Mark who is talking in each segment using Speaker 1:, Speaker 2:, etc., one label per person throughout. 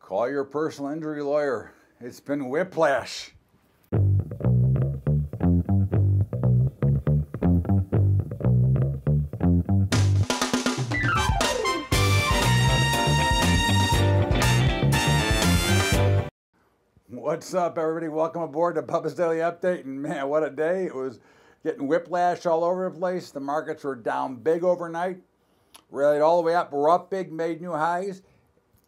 Speaker 1: Call your personal injury lawyer. It's been whiplash. What's up, everybody? Welcome aboard the Bubba's Daily Update. And man, what a day. It was getting whiplash all over the place. The markets were down big overnight, rallied all the way up. We're up big, made new highs,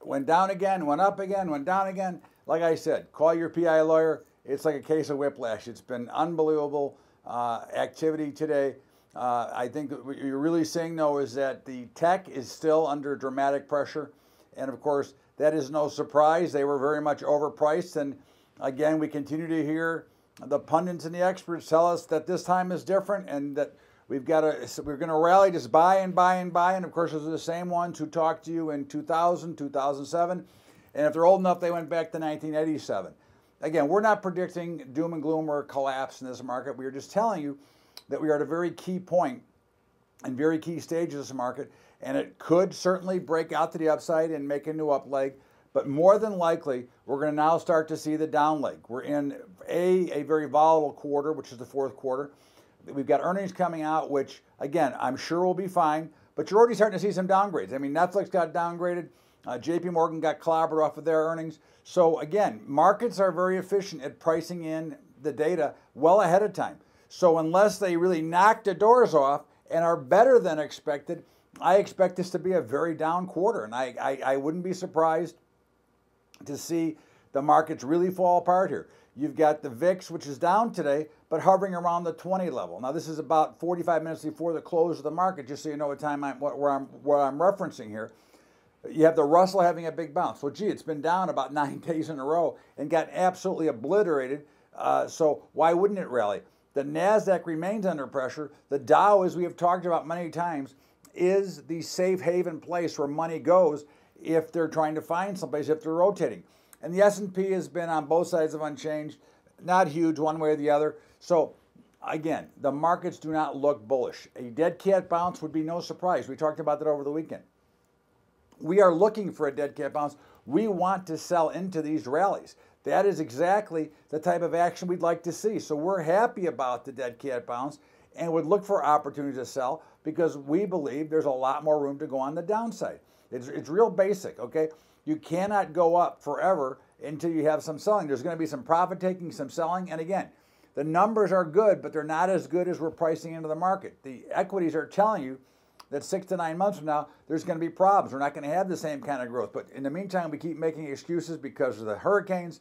Speaker 1: went down again, went up again, went down again. Like I said, call your PI lawyer. It's like a case of whiplash. It's been unbelievable activity today. I think what you're really seeing, though, is that the tech is still under dramatic pressure. And of course, that is no surprise. They were very much overpriced. And again, we continue to hear the pundits and the experts tell us that this time is different and that we're going to rally, just buy and buy and buy. And of course, those are the same ones who talked to you in 2000, 2007. And if they're old enough, they went back to 1987. Again, we're not predicting doom and gloom or collapse in this market. We are just telling you that we are at a very key point and very key stage of this market. And it could certainly break out to the upside and make a new up leg. But more than likely, we're going to now start to see the down leg. We're in a very volatile quarter, which is the fourth quarter. We've got earnings coming out, which, again, I'm sure will be fine. But you're already starting to see some downgrades. I mean, Netflix got downgraded. JP Morgan got clobbered off of their earnings. So, again, markets are very efficient at pricing in the data well ahead of time. So unless they really knock the doors off and are better than expected, I expect this to be a very down quarter, and I wouldn't be surprised to see the markets really fall apart here. You've got the VIX, which is down today, but hovering around the 20 level. Now, this is about 45 minutes before the close of the market, just so you know what time what I'm referencing here. You have the Russell having a big bounce. Well, gee, it's been down about 9 days in a row and got absolutely obliterated. So why wouldn't it rally? The NASDAQ remains under pressure. The Dow, as we have talked about many times, is the safe haven place where money goes if they're trying to find someplace, if they're rotating. And the S&P has been on both sides of unchanged, not huge one way or the other. So again, the markets do not look bullish. A dead cat bounce would be no surprise. We talked about that over the weekend. We are looking for a dead cat bounce. We want to sell into these rallies. That is exactly the type of action we'd like to see. So we're happy about the dead cat bounce and would look for opportunities to sell because we believe there's a lot more room to go on the downside. It's real basic, okay? You cannot go up forever until you have some selling. There's going to be some profit taking, some selling, and again, the numbers are good, but they're not as good as we're pricing into the market. The equities are telling you that 6 to 9 months from now, there's going to be problems. We're not going to have the same kind of growth. But in the meantime, we keep making excuses because of the hurricanes,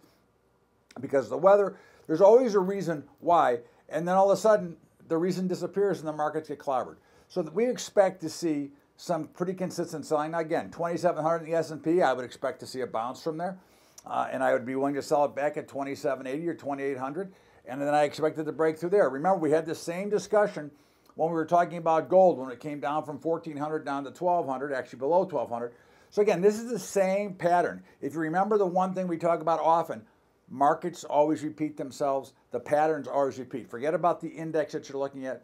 Speaker 1: because of the weather. There's always a reason why, and then all of a sudden, the reason disappears and the markets get clobbered. So we expect to see some pretty consistent selling. Now again, 2,700 in the S&P, I would expect to see a bounce from there. And I would be willing to sell it back at 2,780 or 2,800. And then I expected to break through there. Remember, we had the same discussion when we were talking about gold, when it came down from 1,400 down to 1,200, actually below 1,200. So again, this is the same pattern. If you remember the one thing we talk about often, markets always repeat themselves. The patterns always repeat. Forget about the index that you're looking at.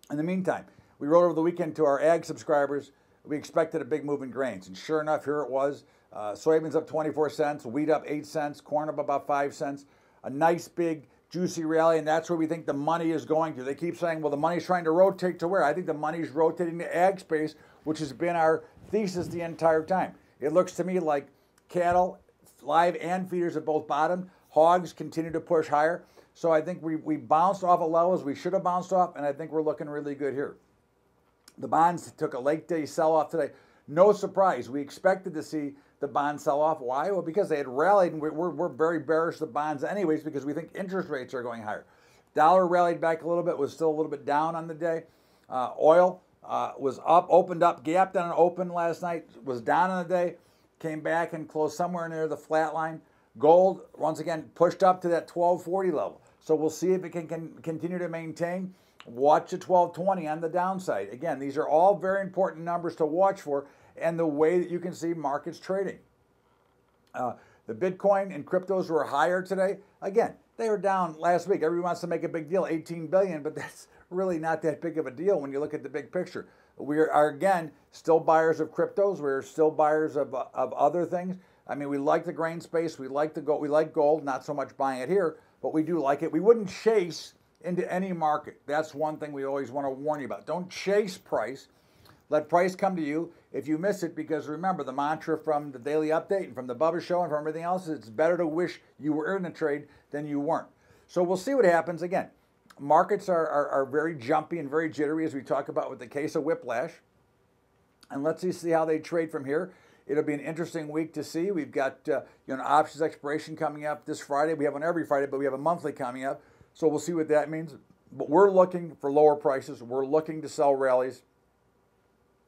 Speaker 1: In the meantime, we wrote over the weekend to our ag subscribers, we expected a big move in grains. And sure enough, here it was. Soybeans up 24 cents, wheat up 8 cents, corn up about 5 cents. A nice big juicy rally, and that's where we think the money is going to. They keep saying, well, the money's trying to rotate to where? I think the money's rotating to ag space, which has been our thesis the entire time. It looks to me like cattle, live and feeders have both bottomed. Hogs continue to push higher. So I think we bounced off of levels we should have bounced off, and I think we're looking really good here. The bonds took a late day sell-off today. No surprise. We expected to see the bond sell-off. Why? Well, because they had rallied, and we're very bearish the bonds anyways because we think interest rates are going higher. Dollar rallied back a little bit, was still a little bit down on the day. Oil was up, opened up, gapped on an open last night, was down on the day, came back and closed somewhere near the flat line. Gold, once again, pushed up to that 1240 level. So we'll see if it can continue to maintain. Watch the 1220 on the downside. Again, these are all very important numbers to watch for and the way that you can see markets trading. The Bitcoin and cryptos were higher today. Again, they were down last week. Everyone wants to make a big deal, 18 billion, but that's really not that big of a deal when you look at the big picture. We are again, still buyers of cryptos. We're still buyers of other things. I mean, we like the grain space. We like the gold. We like gold. Not so much buying it here, but we do like it. We wouldn't chase into any market. That's one thing we always want to warn you about. Don't chase price. Let price come to you. If you miss it, because remember the mantra from the daily update and from the Bubba Show and from everything else is it's better to wish you were in a trade than you weren't. So we'll see what happens. Again, markets are very jumpy and very jittery, as we talk about with the case of Whiplash. And let's see how they trade from here. It'll be an interesting week to see. We've got options expiration coming up this Friday. We have one every Friday, but we have a monthly coming up. So we'll see what that means. But we're looking for lower prices. We're looking to sell rallies.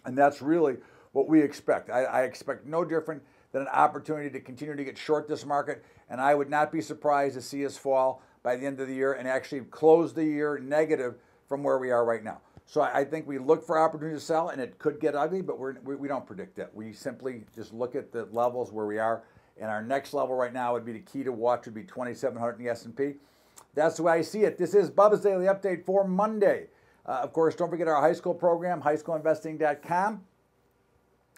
Speaker 1: And that's really what we expect. I expect no different than an opportunity to continue to get short this market. And I would not be surprised to see us fall by the end of the year and actually close the year negative from where we are right now. So I think we look for opportunity to sell, and it could get ugly, but we don't predict that. We simply just look at the levels where we are. And our next level right now would be the key to watch would be 2,700 in the S&P. That's the way I see it. This is Bubba's Daily Update for Monday. Of course, don't forget our high school program, highschoolinvesting.com.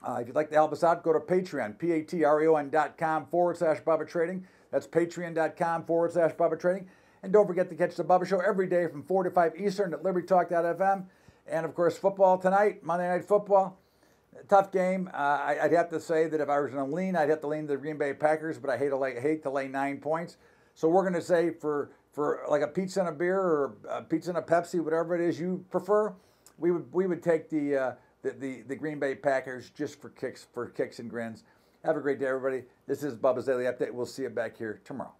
Speaker 1: If you'd like to help us out, go to Patreon, patreon.com/Bubba Trading. That's patreon.com/Bubba Trading. And don't forget to catch the Bubba Show every day from 4 to 5 Eastern at LibertyTalk.fm. And, of course, football tonight, Monday Night Football. Tough game. I'd have to say that if I was going to lean, I'd have to lean to the Green Bay Packers, but I hate to lay 9 points. So we're going to say for like a pizza and a beer or a pizza and a Pepsi, whatever it is you prefer, we would take the Green Bay Packers just for kicks and grins. Have a great day, everybody. This is Bubba's Daily Update. We'll see you back here tomorrow.